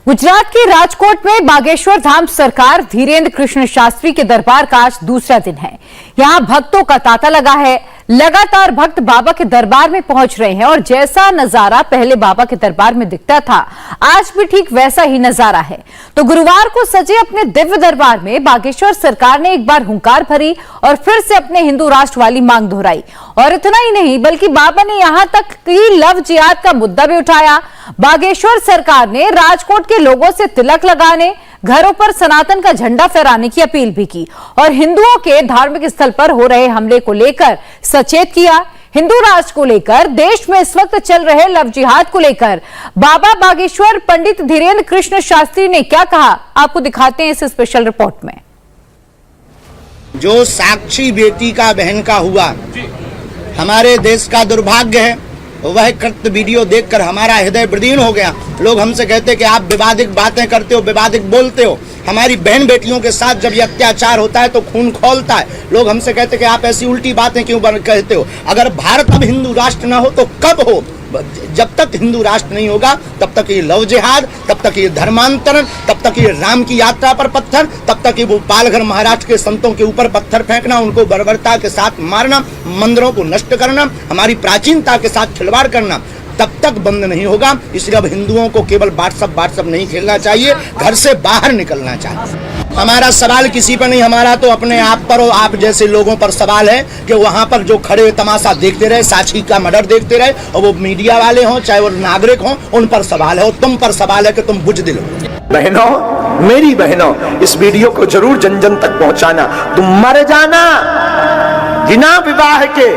गुजरात के राजकोट में बागेश्वर धाम सरकार धीरेन्द्र कृष्ण शास्त्री के दरबार का आज दूसरा दिन है। यहां भक्तों का तांता लगा है। लगातार भक्त बाबा के दरबार में पहुंच रहे हैं और जैसा नजारा पहले बाबा के दरबार में दिखता था, आज भी ठीक वैसा ही नजारा है। तो गुरुवार को सजे अपने दिव्य दरबार में बागेश्वर सरकार ने एक बार हुंकार भरी और फिर से अपने हिंदू राष्ट्र वाली मांग दोहराई। और इतना ही नहीं, बल्कि बाबा ने यहां तक कि लव जिहाद का मुद्दा भी उठाया। बागेश्वर सरकार ने राजकोट के लोगों से तिलक लगाने, घरों पर सनातन का झंडा फहराने की अपील भी की और हिंदुओं के धार्मिक स्थल पर हो रहे हमले को लेकर सचेत किया। हिंदू राष्ट्र को लेकर देश में इस वक्त चल रहे लव जिहाद को लेकर बाबा बागेश्वर पंडित धीरेन्द्र कृष्ण शास्त्री ने क्या कहा, आपको दिखाते हैं इस स्पेशल रिपोर्ट में। जो साक्षी बेटी का बहन का हुआ, हमारे देश का दुर्भाग्य है। वह कृत्य वीडियो देखकर हमारा हृदय विदीर्ण हो गया। लोग हमसे कहते हैं कि आप विवादित बातें करते हो, विवादित बोलते हो। हमारी बहन बेटियों के साथ जब ये अत्याचार होता है तो खून खौलता है। लोग हमसे कहते हैं कि आप ऐसी उल्टी बातें क्यों कहते हो। अगर भारत अब हिंदू राष्ट्र न हो तो कब हो? जब तक हिंदू राष्ट्र नहीं होगा तब तक ये लव जिहाद, तब तक ये धर्मांतरण, तब तक ये राम की यात्रा पर पत्थर, तब तक ये वो पालघर महाराष्ट्र के संतों के ऊपर पत्थर फेंकना, उनको बर्बरता के साथ मारना, मंदिरों को नष्ट करना, हमारी प्राचीनता के साथ खिलवाड़ करना, तब तक बंद नहीं होगा। इसलिए अब हिंदुओं को केवल व्हाट्सएप नहीं खेलना चाहिए, घर से बाहर निकलना चाहिए। हमारा सवाल किसी पर नहीं, हमारा तो अपने आप पर और आप जैसे लोगों पर सवाल है कि वहां पर जो खड़े तमाशा देखते रहे, साक्षी का मर्डर देखते रहे, और वो मीडिया वाले हों चाहे वो नागरिक हों, उन पर सवाल है और तुम पर सवाल है कि तुम बुझदिल हो। बहनों, मेरी बहनों, इस वीडियो को जरूर जन जन तक पहुंचाना। तुम मर जाना बिना विवाह के,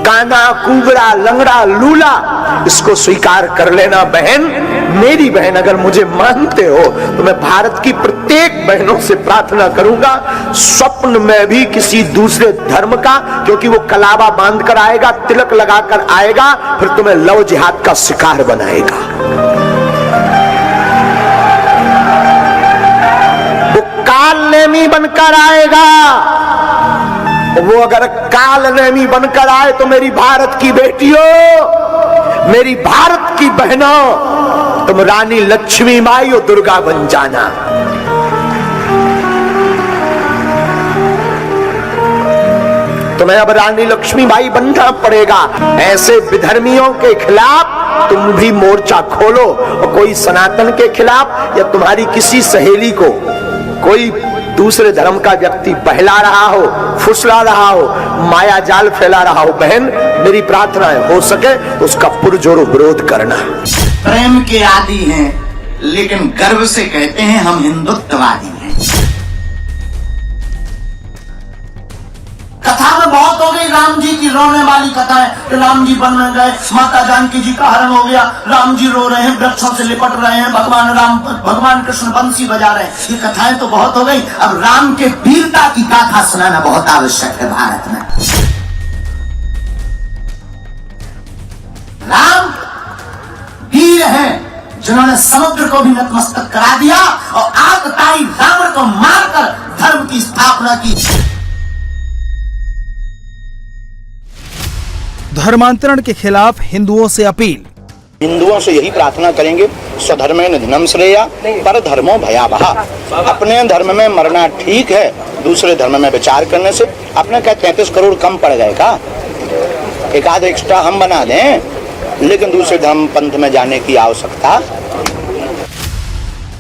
काना, कुबड़ा, लंगड़ा, लूला, इसको स्वीकार कर लेना। बहन, मेरी बहन, अगर मुझे मानते हो तो मैं भारत की प्रत्येक बहनों से प्रार्थना करूंगा, स्वप्न में भी किसी दूसरे धर्म का, क्योंकि वो कलावा बांध कर आएगा, तिलक लगाकर आएगा, फिर तुम्हें लव जिहाद का शिकार बनाएगा। वो कालनेमी बनकर आएगा। वो अगर कालनेमी बनकर आए तो मेरी भारत की बेटियों, मेरी भारत की बहनों, तुम रानी लक्ष्मी माई और दुर्गा बन जाना। तुम्हें अब रानी लक्ष्मी माई बनना पड़ेगा। ऐसे विधर्मियों के खिलाफ तुम भी मोर्चा खोलो, और कोई सनातन के खिलाफ या तुम्हारी किसी सहेली को कोई दूसरे धर्म का व्यक्ति बहला रहा हो, फुसला रहा हो, माया जाल फैला रहा हो, बहन, मेरी प्रार्थना है, हो सके तो उसका पुरजोर विरोध करना। प्रेम के आदी हैं, लेकिन गर्व से कहते हैं हम हिंदुत्ववादी हैं। कथा में बहुत हो गई राम जी की रोने वाली कथाएं कि राम जी वन में गए, माता जानकी जी का हरण हो गया, राम जी रो रहे हैं, वृक्षों से लिपट रहे हैं, भगवान कृष्ण बंसी बजा रहे हैं। ये कथाएं तो बहुत हो गई। अब राम के वीरता की गाथा सुनाना बहुत आवश्यक है भारत में। राम वीर हैं जिन्होंने समुद्र को भी नतमस्तक करा दिया और आतताई रावण को मारकर धर्म की स्थापना की। धर्मांतरण के खिलाफ हिंदुओं से अपील। हिंदुओं से यही प्रार्थना करेंगे, स्वधर्मे निधनम श्रेया पर धर्मो भयावह। अपने धर्म में मरना ठीक है, दूसरे धर्म में विचार करने से। अपने क्या 33 करोड़ कम पड़ गए का? एक आध एक्स्ट्रा हम बना दें, लेकिन दूसरे धर्म पंथ में जाने की आवश्यकता।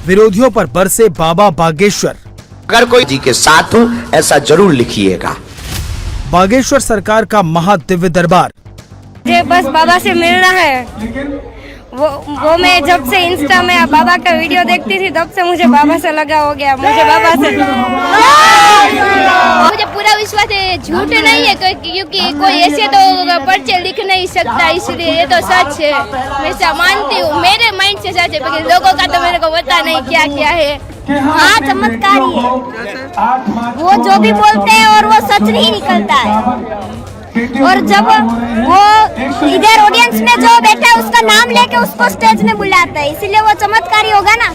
विरोधियों पर बरसे बाबा बागेश्वर। अगर कोई जी के साथ हूं ऐसा जरूर लिखिएगा। बागेश्वर सरकार का महादिव्य दरबार। मुझे बस बाबा से मिलना है। वो मैं जब से इंस्टा में बाबा का वीडियो देखती थी तब से मुझे बाबा से लगा हो गया। मुझे बाबा से मुझे पूरा विश्वास है, झूठ नहीं है, क्योंकि कोई ऐसे तो पर्चे लिख नहीं सकता, इसलिए ये तो सच है। मैं मानती हूँ, मेरे माइंड से सच है, लोगों का तो मेरे को पता नहीं क्या क्या है। हाँ, चमत्कारी है। वो जो भी बोलते हैं और वो सच नहीं निकलता है। और जब वो इधर ऑडियंस में जो बैठा है उसका नाम लेके उसको स्टेज में बुलाता है, इसीलिए वो चमत्कारी होगा ना।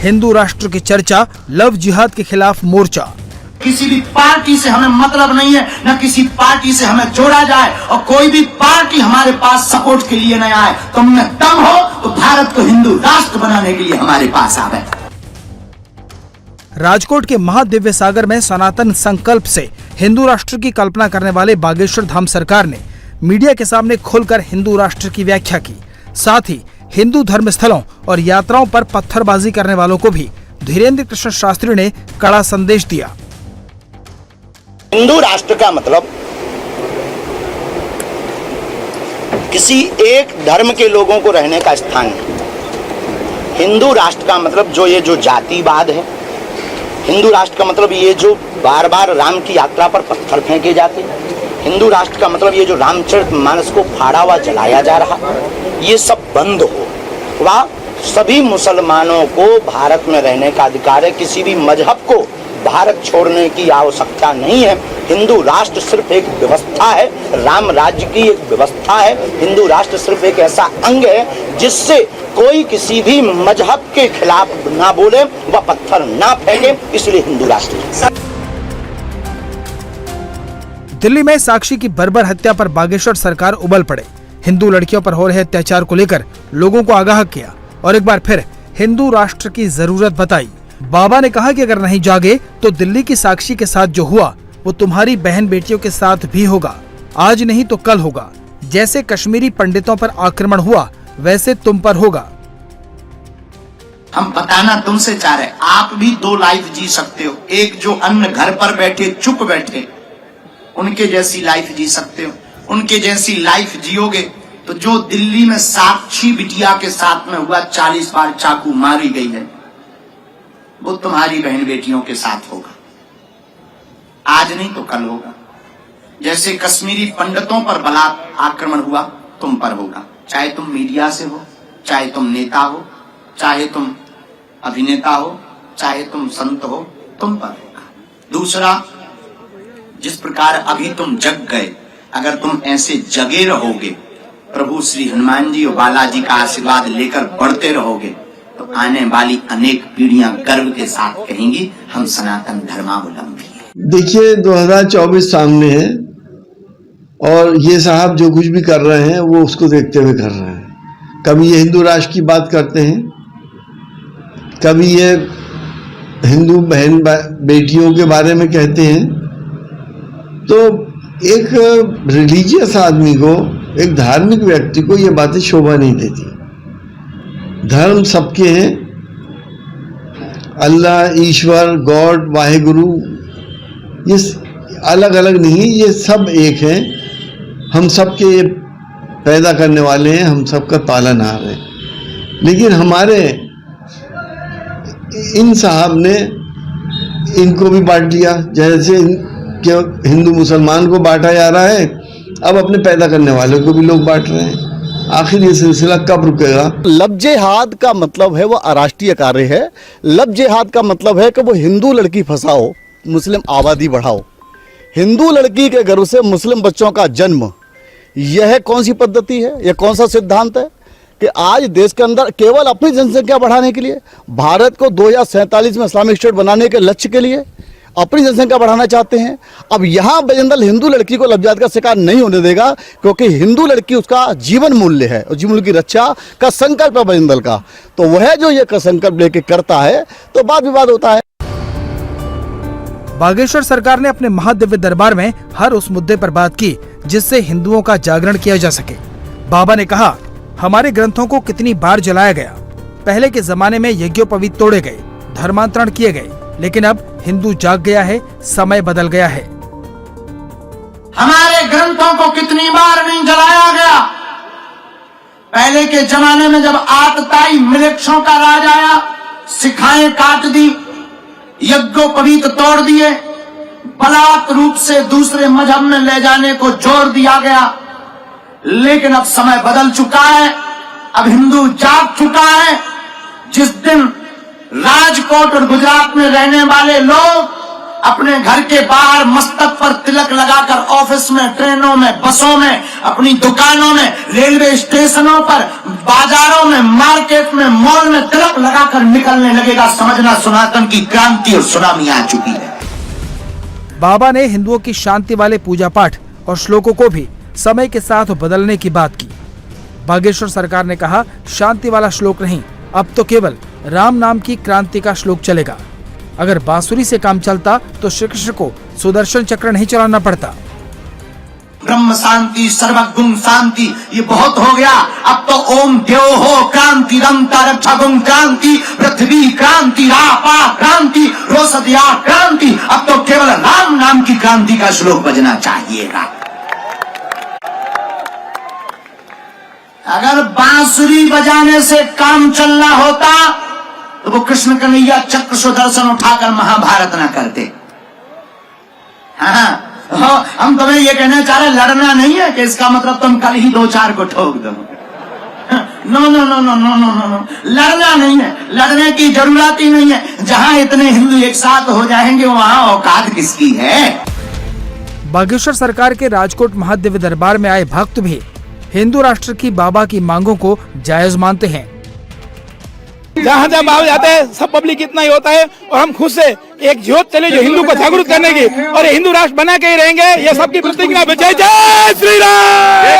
हिंदू राष्ट्र की चर्चा, लव जिहाद के खिलाफ मोर्चा। किसी भी पार्टी से हमें मतलब नहीं है, न किसी पार्टी से हमें जोड़ा जाए, और कोई भी पार्टी हमारे पास सपोर्ट के लिए न आए। तुम में दम हो तो राष्ट्र बनाने के लिए हमारे पास आवे। राजकोट के महादिव्य सागर में सनातन संकल्प से हिंदू राष्ट्र की कल्पना करने वाले बागेश्वर धाम सरकार ने मीडिया के सामने खुलकर हिंदू राष्ट्र की व्याख्या की। साथ ही हिंदू धर्म स्थलों और यात्राओं पर पत्थरबाजी करने वालों को भी धीरेन्द्र कृष्ण शास्त्री ने कड़ा संदेश दिया। हिंदू राष्ट्र का मतलब किसी एक धर्म के लोगों को रहने का स्थान नहीं। हिंदू राष्ट्र का मतलब जो जातिवाद है, हिंदू राष्ट्र का मतलब ये जो बार बार राम की यात्रा पर पत्थर फेंके जाते हैं, हिंदू राष्ट्र का मतलब ये जो रामचरितमानस को फाड़ा हुआ जलाया जा रहा, ये सब बंद हो। वह सभी मुसलमानों को भारत में रहने का अधिकार है। किसी भी मजहब को भारत छोड़ने की आवश्यकता नहीं है। हिंदू राष्ट्र सिर्फ एक व्यवस्था है, राम राज्य की एक व्यवस्था है। हिंदू राष्ट्र सिर्फ एक ऐसा अंग है जिससे कोई किसी भी मजहब के खिलाफ ना बोले, वह पत्थर ना फेंके, इसलिए हिंदू राष्ट्र। दिल्ली में साक्षी की बर्बर हत्या पर बागेश्वर सरकार उबल पड़े। हिंदू लड़कियों पर हो रहे अत्याचार को लेकर लोगों को आगाह किया और एक बार फिर हिंदू राष्ट्र की जरूरत बताई। बाबा ने कहा कि अगर नहीं जागे तो दिल्ली की साक्षी के साथ जो हुआ वो तुम्हारी बहन बेटियों के साथ भी होगा। आज नहीं तो कल होगा। जैसे कश्मीरी पंडितों पर आक्रमण हुआ वैसे तुम पर होगा। हम बताना तुमसे चाह रहे, आप भी दो लाइफ जी सकते हो। एक जो अन्य घर पर बैठे चुप बैठे, उनके जैसी लाइफ जी सकते हो। उनके जैसी लाइफ जियोगे तो जो दिल्ली में साक्षी बिटिया के साथ में हुआ, 40 बार चाकू मारी गई है, वो तुम्हारी बहन बेटियों के साथ होगा। आज नहीं तो कल होगा। जैसे कश्मीरी पंडितों पर बलात् आक्रमण हुआ, तुम पर होगा। चाहे तुम मीडिया से हो, चाहे तुम नेता हो, चाहे तुम अभिनेता हो, चाहे तुम संत हो, तुम पर होगा। दूसरा, जिस प्रकार अभी तुम जग गए, अगर तुम ऐसे जगे रहोगे, प्रभु श्री हनुमान जी और बालाजी का आशीर्वाद लेकर बढ़ते रहोगे, तो आने वाली अनेक पीढ़ियां गर्व के साथ कहेंगी हम सनातन धर्मावलंबी हैं। देखिए 2024 सामने है और ये साहब जो कुछ भी कर रहे हैं वो उसको देखते हुए कर रहे हैं। कभी ये हिंदू राष्ट्र की बात करते हैं, कभी ये हिंदू बहन बेटियों के बारे में कहते हैं। तो एक रिलीजियस आदमी को, एक धार्मिक व्यक्ति को ये बातें शोभा नहीं देती। धर्म सबके हैं, अल्लाह, ईश्वर, गॉड, वाहेगुरु, ये अलग अलग नहीं, ये सब एक हैं। हम सबके पैदा करने वाले हैं, हम सबका पालनहार है। लेकिन हमारे इन साहब ने इनको भी बांट लिया, जैसे हिंदू मुसलमान को बांटा जा रहा है, अब अपने पैदा करने वालों को भी लोग बांट रहे हैं। आखिर ये सिलसिला कब रुकेगा? लव जिहाद का मतलब है वो अराष्ट्रीय कार्य है। लव जिहाद का मतलब है कि वो हिंदू लड़की फंसाओ, मुस्लिम आबादी बढ़ाओ। हिंदू लड़की के गर्भ से मुस्लिम बच्चों का जन्म, यह कौन सी पद्धति है, यह कौन सा सिद्धांत है कि आज देश के अंदर केवल अपनी जनसंख्या बढ़ाने के लिए, भारत को 2047 में इस्लामिक स्टेट बनाने के लक्ष्य के लिए अपनी जनसंख्या बढ़ाना चाहते हैं। अब यहाँ बजरंग हिंदू लड़की को लव जिहाद का शिकार नहीं होने देगा, क्योंकि हिंदू लड़की उसका जीवन मूल्य है और जीवन की रक्षा का संकल्प है बजरंग का। तो वह जो ये संकल्प लेके करता है तो वाद विवाद होता है। बागेश्वर सरकार ने अपने महादिव्य दरबार में हर उस मुद्दे पर बात की जिससे हिंदुओं का जागरण किया जा सके। बाबा ने कहा, हमारे ग्रंथों को कितनी बार जलाया गया। पहले के जमाने में यज्ञोपवीत तोड़े गए, धर्मांतरण किए गए, लेकिन अब हिंदू जाग गया है, समय बदल गया है। हमारे ग्रंथों को कितनी बार नहीं जलाया गया। पहले के जमाने में जब आतताई मिलिक्षों का राज आया, सिखाएं काट दी, यज्ञोपवीत तोड़ दिए, बलात् रूप से दूसरे मजहब में ले जाने को जोर दिया गया। लेकिन अब समय बदल चुका है, अब हिंदू जाग चुका है। जिस दिन राजकोट और गुजरात में रहने वाले लोग अपने घर के बाहर मस्तक पर तिलक लगाकर ऑफिस में, ट्रेनों में, बसों में, अपनी दुकानों में, रेलवे स्टेशनों पर, बाजारों में, मार्केट में, मॉल में तिलक लगाकर निकलने लगेगा, समझना सनातन की क्रांति और सुनामी आ चुकी है। बाबा ने हिंदुओं की शांति वाले पूजा पाठ और श्लोकों को भी समय के साथ बदलने की बात की। बागेश्वर सरकार ने कहा, शांति वाला श्लोक नहीं, अब तो केवल राम नाम की क्रांति का श्लोक चलेगा। अगर बांसुरी से काम चलता तो श्री कृष्ण को सुदर्शन चक्र नहीं चलाना पड़ता। ब्रह्म शांति सर्वगुण शांति ये बहुत हो गया। अब तो ओम देव हो क्रांति रम तारक्षगुण क्रांति पृथ्वी क्रांति रापा क्रांति रोसदिया क्रांति। अब तो केवल राम नाम की क्रांति का श्लोक बजना चाहिएगा। अगर बांसुरी बजाने से काम चलना होता तो वो कृष्ण कन्हैया चक्र सुदर्शन उठाकर महाभारत ना करते। हाँ, हम तुम्हें ये कहना चाह रहे लड़ना नहीं है कि इसका मतलब तुम कल ही 2-4 को ठोक दो। No no no no no no no, लड़ना नहीं है, लड़ने की जरूरत ही नहीं है। जहां इतने हिंदू एक साथ हो जाएंगे वहां औकात किसकी है। बागेश्वर सरकार के राजकोट महादिव्य दरबार में आए भक्त भी हिंदू राष्ट्र की बाबा की मांगों को जायज मानते हैं। जहाँ जहाँ बाबा जाते हैं सब पब्लिक इतना ही होता है और हम खुद से एक ज्योत चले जो हिंदू को जागरूक करने की और हिंदू राष्ट्र बना के ही रहेंगे। ये सबकी प्रतिज्ञा। जय जय श्री राम, जय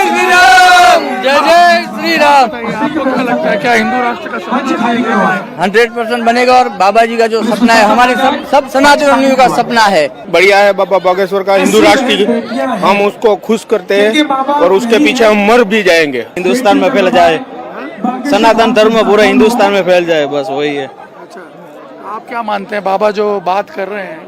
श्री राम, जय जय श्री राम। आपको क्या लगता है क्या हिंदू राष्ट्र का सपना 100% बनेगा? और बाबा जी का जो सपना है हमारे सब सनातनियों का सपना है। बढ़िया है बाबा बागेश्वर का हिंदू राष्ट्र की, हम उसको खुश करते हैं और उसके पीछे हम मर भी जाएंगे। हिंदुस्तान में फैल जाए, सनातन धर्म पूरे हिंदुस्तान में फैल जाए, बस वही है। अच्छा, आप क्या मानते हैं बाबा जो बात कर रहे हैं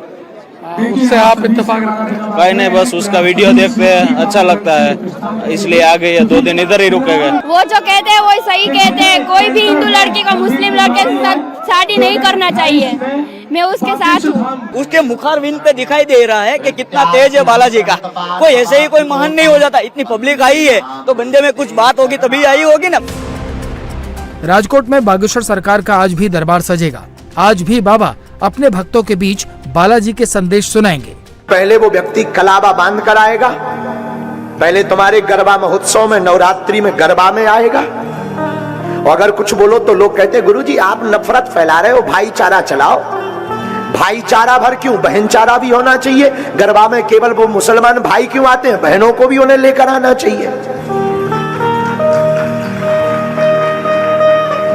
उससे आप इत्तेफाक रखते हैं? कहीं नहीं, बस उसका वीडियो देखते हैं, अच्छा लगता है, इसलिए आ गए। 2 दिन इधर ही रुकेगा। वो जो कहते हैं वो सही कहते हैं। कोई भी हिंदू लड़की को मुस्लिम लड़के के साथ शादी नहीं करना चाहिए। मैं उसके साथ हूँ। उसके मुखारविंद पे दिखाई दे रहा है कि कितना तेज है बालाजी का। कोई ऐसे ही कोई महान नहीं हो जाता। इतनी पब्लिक आई है तो बंदे में कुछ बात होगी तभी आई होगी ना। राजकोट में बागेश्वर सरकार का आज भी दरबार सजेगा। आज भी बाबा अपने भक्तों के बीच बालाजी के संदेश सुनाएंगे। पहले वो व्यक्ति कलावा बांध कर आएगा, पहले तुम्हारे गरबा महोत्सव में नवरात्रि में गरबा में आएगा। और अगर कुछ बोलो तो लोग कहते गुरुजी आप नफरत फैला रहे हो, भाईचारा चलाओ। भाईचारा भर क्यों, बहनचारा भी होना चाहिए। गरबा में केवल वो मुसलमान भाई क्यों आते हैं, बहनों को भी उन्हें लेकर आना चाहिए।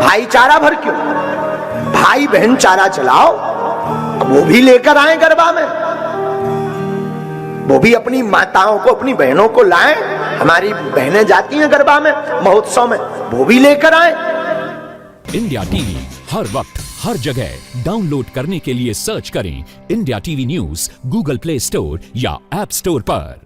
भाईचारा भर क्यों, भाई बहन चारा चलाओ, वो भी लेकर आए गरबा में, वो भी अपनी माताओं को अपनी बहनों को लाएं। हमारी बहनें जाती हैं गरबा में महोत्सव में, वो भी लेकर आए। इंडिया टीवी हर वक्त हर जगह डाउनलोड करने के लिए सर्च करें India TV news Google play store या ऐप स्टोर पर।